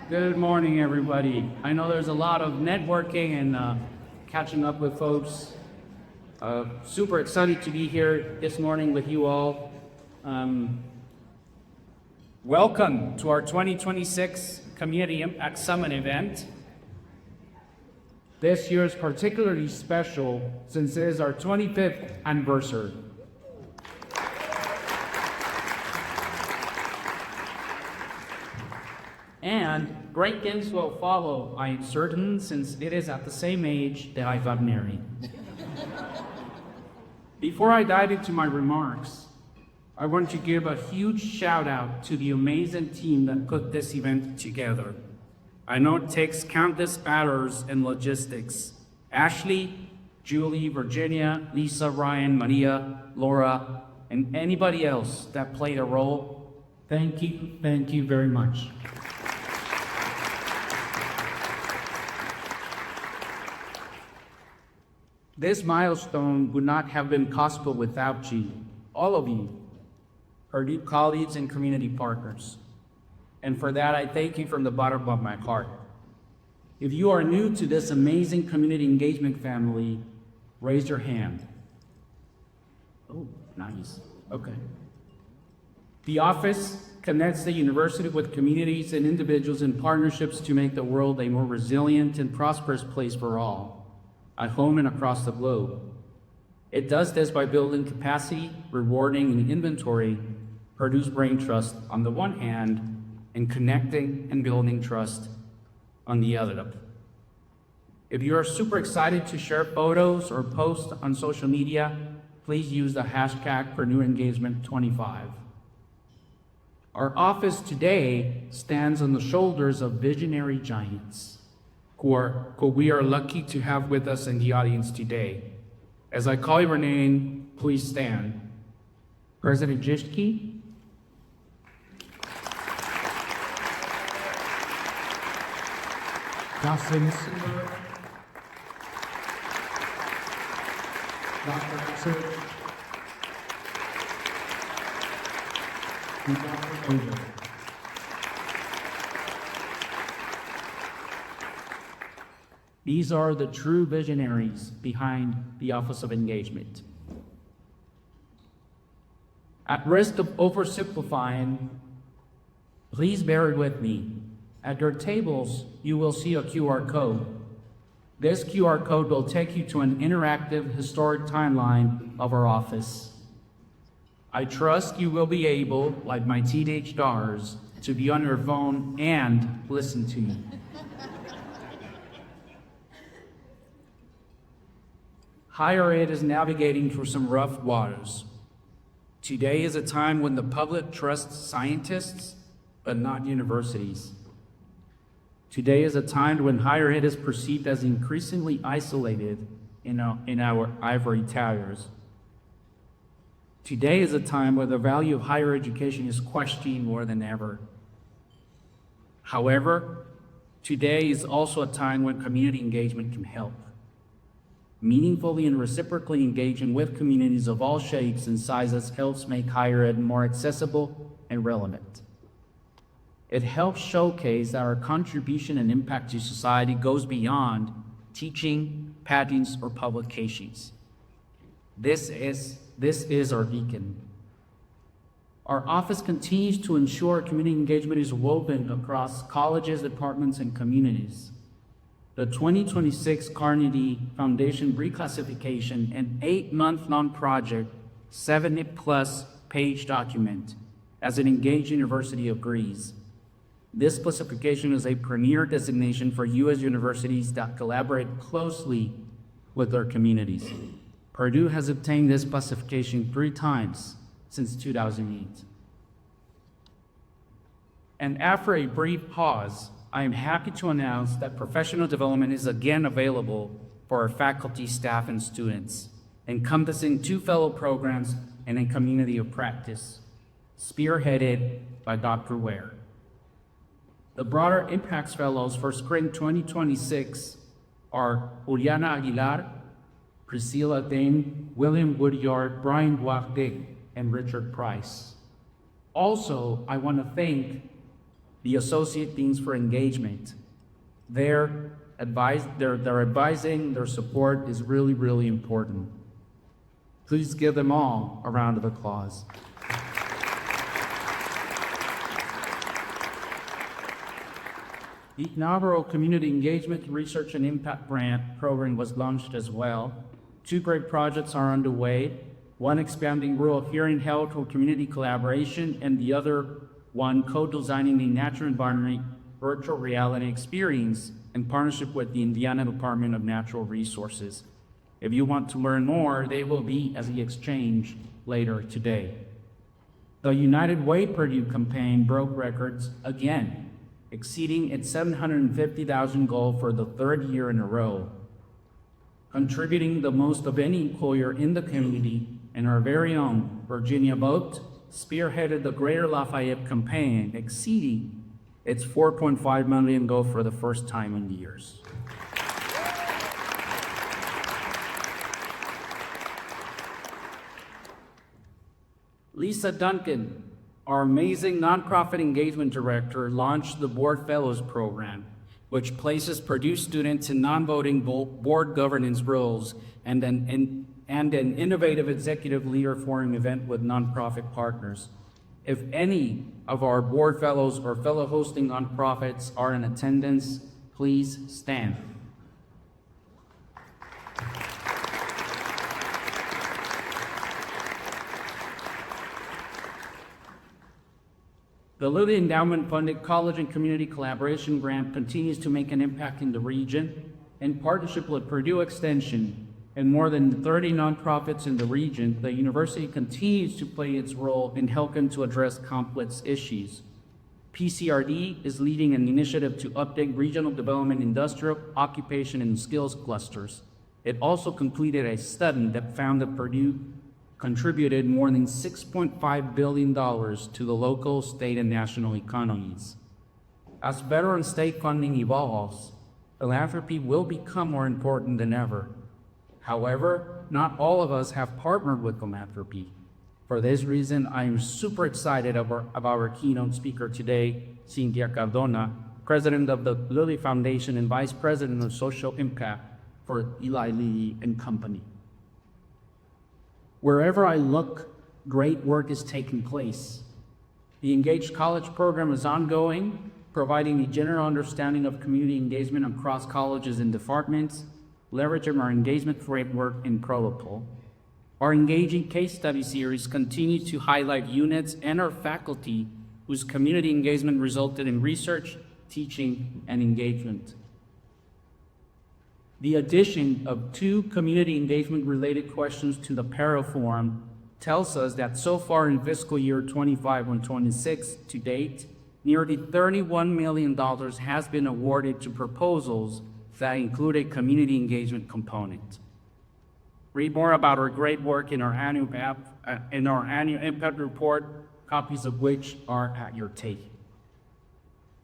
Good morning, everybody. I know there's a lot of networking and catching up with folks. Super excited to be here this morning with you all. Welcome to our 2026 Community Impact Summit event. This year is particularly special since it is our 25th anniversary. And great things will follow, I am certain, since it is at the same age that I got married. Before I dive into my remarks, I want to give a huge shout out to the amazing team that put this event together. I know it takes countless hours and logistics. Ashley, Julie, Virginia, Lisa, Ryan, Maria, Laura, and anybody else that played a role, thank you very much. This milestone would not have been possible without you, all of you, our new colleagues and community partners. And for that, I thank you from the bottom of my heart. If you are new to this amazing community engagement family, raise your hand. Oh, nice. Okay. The office connects the university with communities and individuals in partnerships to make the world a more resilient and prosperous place for all, at home and across the globe. It does this by building capacity, rewarding and inventory, produce brain trust on the one hand, and connecting and building trust on the other. If you are super excited to share photos or post on social media, please use the hashtag #ForNewEngagement25. Our office today stands on the shoulders of visionary giants who we are lucky to have with us in the audience today. As I call your name, please stand. President Jishki, Dawson Silver, Dr. Husser, and Dr. Oger. These are the true visionaries behind the Office of Engagement. At risk of oversimplifying, please bear with me. At your tables, you will see a QR code. This QR code will take you to an interactive historic timeline of our office. I trust you will be able, like my teenage daughters, to be on your phone and listen to me. Higher ed is navigating through some rough waters. Today is a time when the public trusts scientists, but not universities. Today is a time when higher ed is perceived as increasingly isolated in our ivory towers. Today is a time where the value of higher education is questioned more than ever. However, today is also a time when community engagement can help. Meaningfully and reciprocally engaging with communities of all shapes and sizes helps make higher ed more accessible and relevant. It helps showcase that our contribution and impact to society goes beyond teaching, patents, or publications. This is our beacon. Our office continues to ensure community engagement is woven across colleges, departments, and communities. The 2026 Carnegie Foundation reclassification, an 8-month-long project, 70-plus page document, as an engaged university agrees. This classification is a premier designation for U.S. universities that collaborate closely with their communities. Purdue has obtained this classification 3 times since 2008. And after a brief pause, I am happy to announce that professional development is again available for our faculty, staff, and students, encompassing 2 fellow programs and a community of practice, spearheaded by Dr. Ware. The broader Impacts Fellows for Spring 2026 are Juliana Aguilar, Priscilla Dane, William Woodyard, Brian Duarte, and Richard Price. Also, I want to thank the Associate Deans for Engagement. Their advising, their support is really, really important. Please give them all a round of applause. The inaugural Community Engagement Research and Impact Grant program was launched as well. 2 great projects are underway, one expanding rural hearing health through community collaboration, and the other one co-designing a natural environment virtual reality experience in partnership with the Indiana Department of Natural Resources. If you want to learn more, they will be at the exchange later today. The United Way Purdue campaign broke records again, exceeding its 750,000 goal for the 3rd year in a row, contributing the most of any employer in the community, and our very own Virginia Boat spearheaded the Greater Lafayette campaign, exceeding its $4.5 million goal for the first time in years. Lisa Duncan, our amazing nonprofit engagement director, launched the Board Fellows Program, which places Purdue students in non-voting board governance roles and an innovative executive leader forum event with nonprofit partners. If any of our board fellows or fellow hosting nonprofits are in attendance, please stand. The Lilly Endowment-funded College and Community Collaboration Grant continues to make an impact in the region. In partnership with Purdue Extension and more than 30 nonprofits in the region, the university continues to play its role in helping to address complex issues. PCRD is leading an initiative to update regional development industrial, occupation, and skills clusters. It also completed a study that found that Purdue contributed more than $6.5 billion to the local, state, and national economies. As federal and state funding evolves, philanthropy will become more important than ever. However, not all of us have partnered with philanthropy. For this reason, I am super excited about our keynote speaker today, Cynthia Cardona, president of the Lilly Foundation and vice president of social impact for Eli Lilly and Company. Wherever I look, great work is taking place. The Engaged College program is ongoing, providing a general understanding of community engagement across colleges and departments, leveraging our engagement framework and protocol. Our engaging case study series continues to highlight units and our faculty whose community engagement resulted in research, teaching, and engagement. The addition of 2 community engagement-related questions to the Para Forum tells us that so far in fiscal year 25 and 26 to date, nearly $31 million has been awarded to proposals that include a community engagement component. Read more about our great work in our annual impact report, copies of which are at your table.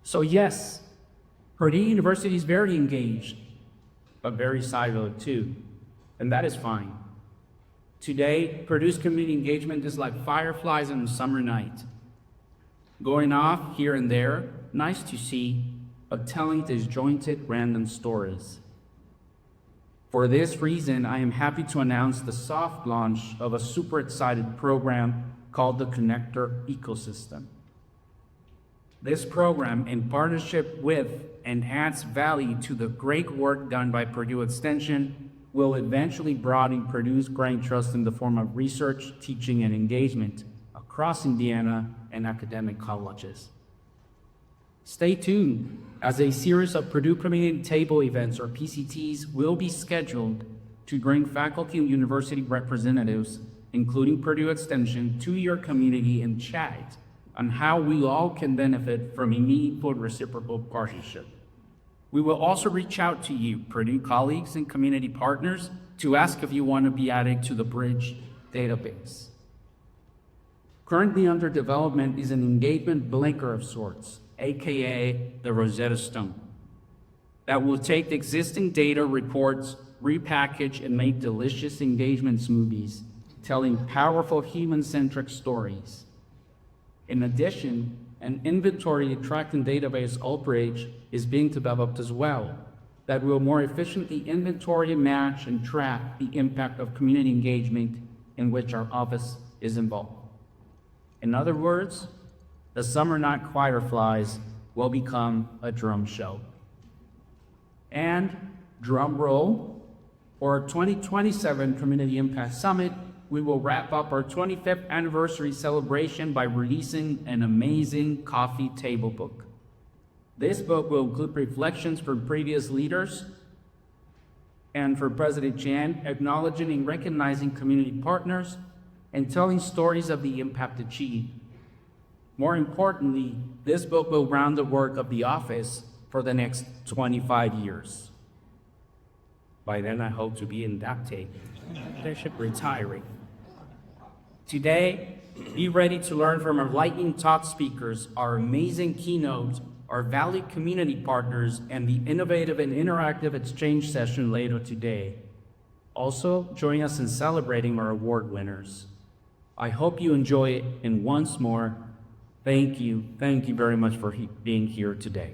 So yes, Purdue University is very engaged, but very siloed too, and that is fine. Today, Purdue's community engagement is like fireflies on a summer night, going off here and there, nice to see, but telling disjointed random stories. For this reason, I am happy to announce the soft launch of a super excited program called the Connector Ecosystem. This program, in partnership with and adds value to the great work done by Purdue Extension, will eventually broaden Purdue's brain trust in the form of research, teaching, and engagement across Indiana and academic colleges. Stay tuned, as a series of Purdue Community Table events, or PCTs, will be scheduled to bring faculty and university representatives, including Purdue Extension, to your community and chat on how we all can benefit from a meaningful reciprocal partnership. We will also reach out to you, Purdue colleagues and community partners, to ask if you want to be added to the Bridge database. Currently under development is an engagement blinker of sorts, aka the Rosetta Stone, that will take the existing data reports, repackage, and make delicious engagement smoothies, telling powerful human-centric stories. In addition, an inventory tracking database Outreach is being developed as well that will more efficiently inventory, match, and track the impact of community engagement in which our office is involved. In other words, the Summer Night Fireflies will become a drum show. And drum roll, for our 2027 Community Impact Summit, we will wrap up our 25th anniversary celebration by releasing an amazing coffee table book. This book will include reflections from previous leaders and for President Chan, acknowledging and recognizing community partners and telling stories of the impact achieved. More importantly, this book will round the work of the office for the next 25 years. By then, I hope to be inducted, retiring. Today, be ready to learn from our lightning talk speakers, our amazing keynotes, our valued community partners, and the innovative and interactive exchange session later today. Also, join us in celebrating our award winners. I hope you enjoy it, and once more, thank you very much for being here today.